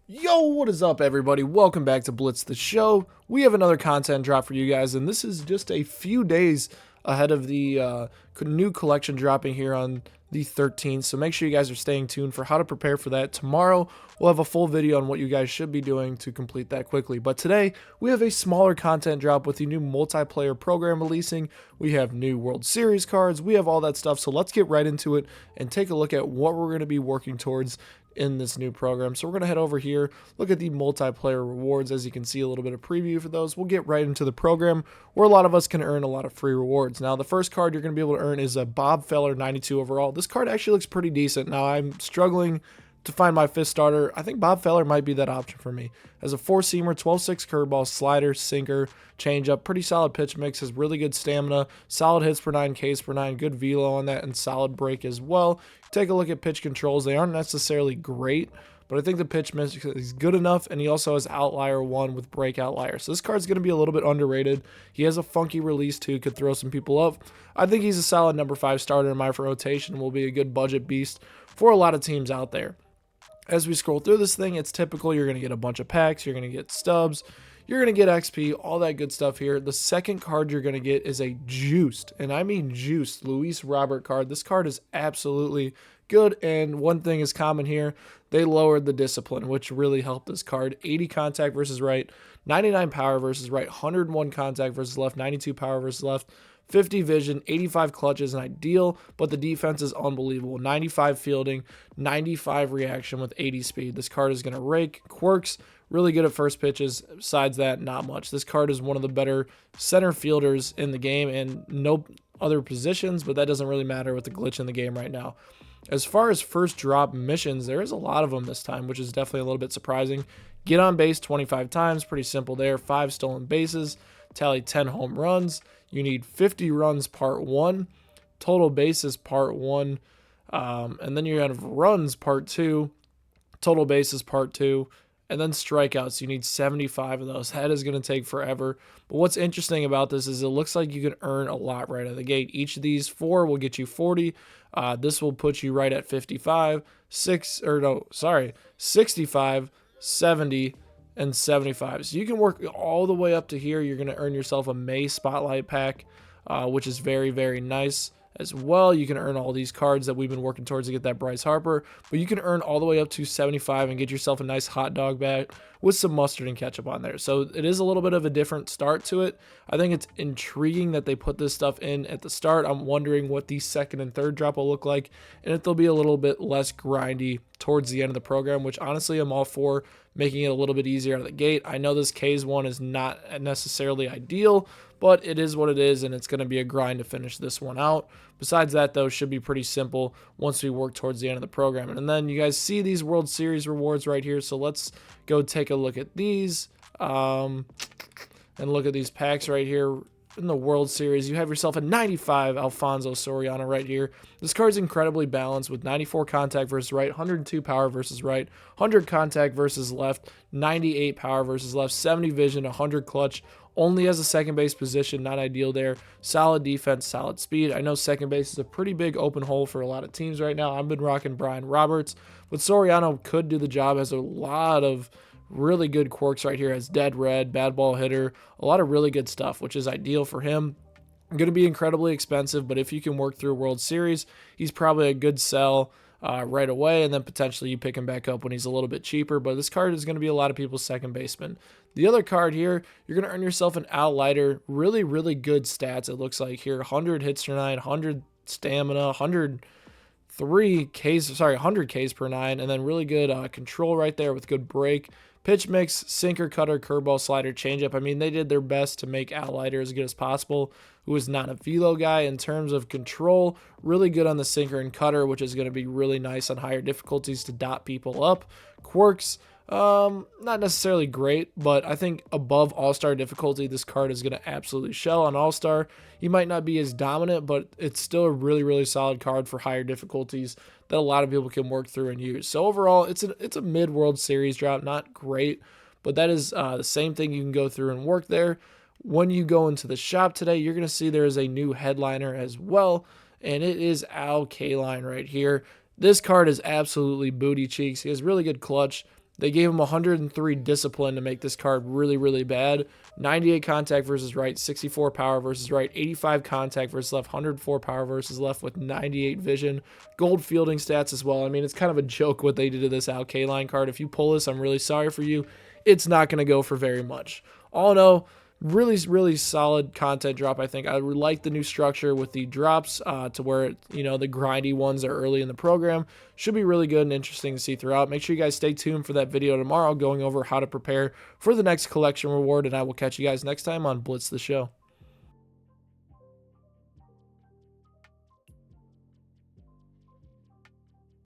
Yo, what is up, everybody? Welcome back to Blitz the Show. We have another content drop for you guys, and this is just a few days ahead of the new collection dropping here on the 13th. So make sure you guys are staying tuned for how to prepare for that. Tomorrow, we'll have a full video on what you guys should be doing to complete that quickly. But today, we have a smaller content drop with the new multiplayer program releasing. We have new World Series cards. We have all that stuff. So let's get right into it and take a look at what we're going to be working towards in this new program. So we're going to head over here, look at the multiplayer rewards. As you can see, a little bit of preview for those. We'll get right into the program where a lot of us can earn a lot of free rewards. Now, the first card you're going to be able to earn is a Bob Feller 92 overall. This card actually looks pretty decent. Now, I'm struggling to find my fifth starter. I think Bob Feller might be that option for me. As a four-seamer, 12-6 curveball, slider, sinker, changeup, pretty solid pitch mix, has really good stamina, solid hits per 9, Ks per 9, good velo on that, and solid break as well. Take a look at pitch controls. They aren't necessarily great, but I think the pitch mix is good enough, and he also has outlier 1 with break outlier. So this card's going to be a little bit underrated. He has a funky release too, could throw some people up. I think he's a solid number 5 starter in my rotation, will be a good budget beast for a lot of teams out there. As we scroll through this thing, it's typical. You're going to get a bunch of packs. You're going to get stubs. You're going to get XP, all that good stuff here. The second card you're going to get is a juiced, and I mean juiced, Luis Robert card. This card is absolutely good, and one thing is common here. They lowered the discipline, which really helped this card. 80 contact versus right, 99 power versus right, 101 contact versus left, 92 power versus left, 50 vision, 85 clutch is an ideal, but the defense is unbelievable. 95 fielding, 95 reaction with 80 speed. This card is going to rake. Quirks, really good at first pitches. Besides that, not much. This card is one of the better center fielders in the game, and no other positions, but that doesn't really matter with the glitch in the game right now. As far as first drop missions, there is a lot of them this time, which is definitely a little bit surprising. Get on base 25 times, pretty simple there. 5 stolen bases, tally 10 home runs. You need 50 runs part 1, total bases part 1, and then you have runs part 2, total bases part 2, and then strikeouts. You need 75 of those. That is going to take forever. But what's interesting about this is it looks like you can earn a lot right out of the gate. Each of these 4 will get you 40. This will put you right at 65, 65, 70, and 75. So you can work all the way up to here. You're going to earn yourself a May Spotlight pack, which is very, very nice as well. You can earn all these cards that we've been working towards to get that Bryce Harper, but you can earn all the way up to 75 and get yourself a nice hot dog bag with some mustard and ketchup on there. So it is a little bit of a different start to it. I think it's intriguing that they put this stuff in at the start. I'm wondering what the second and third drop will look like, and if they'll be a little bit less grindy towards the end of the program, which honestly I'm all for, making it a little bit easier out of the gate. I know this K's one is not necessarily ideal, but it is what it is, and it's going to be a grind to finish this one out. Besides that, though, should be pretty simple once we work towards the end of the program. And then you guys see these World Series rewards right here, so let's go take a look at these and look at these packs right here. In the World Series, you have yourself a 95 Alfonso Soriano right here. This card's incredibly balanced with 94 contact versus right, 102 power versus right, 100 contact versus left, 98 power versus left, 70 vision, 100 clutch. Only has a second base position, not ideal there. Solid defense, solid speed. I know second base is a pretty big open hole for a lot of teams right now. I've been rocking Brian Roberts, but Soriano could do the job. Has a lot of really good quirks right here. Has dead red, bad ball hitter, a lot of really good stuff, which is ideal for him. Going to be incredibly expensive, but if you can work through a World Series, he's probably a good sell right away, and then potentially you pick him back up when he's a little bit cheaper. But this card is going to be a lot of people's second baseman. The other card here, you're going to earn yourself an outlighter. Really, really good stats, it looks like here. 100 hits per 9, 100 stamina, 100 Ks per 9, and then really good control right there with good break. Pitch mix, sinker, cutter, curveball, slider, changeup. I mean, they did their best to make Outlighter as good as possible, who is not a velo guy. In terms of control, really good on the sinker and cutter, which is going to be really nice on higher difficulties to dot people up. Quirks, not necessarily great, but I think above All-Star difficulty, this card is going to absolutely shell on All-Star. He might not be as dominant, but it's still a really, really solid card for higher difficulties that a lot of people can work through and use. So overall, it's a mid-World Series drop, not great, but that is the same thing you can go through and work there. When you go into the shop today, you're going to see there is a new headliner as well, and it is Al Kaline right here. This card is absolutely booty cheeks. He has really good clutch. They gave him 103 discipline to make this card really, really bad. 98 contact versus right, 64 power versus right, 85 contact versus left, 104 power versus left with 98 vision. Gold fielding stats as well. I mean, it's kind of a joke what they did to this Al Kaline card. If you pull this, I'm really sorry for you. It's not going to go for very much. All in all, really, really solid content drop. I think I like the new structure with the drops to where, the grindy ones are early in the program. Should be really good and interesting to see throughout. Make sure you guys stay tuned for that video tomorrow going over how to prepare for the next collection reward, and I will catch you guys next time on Blitz the Show.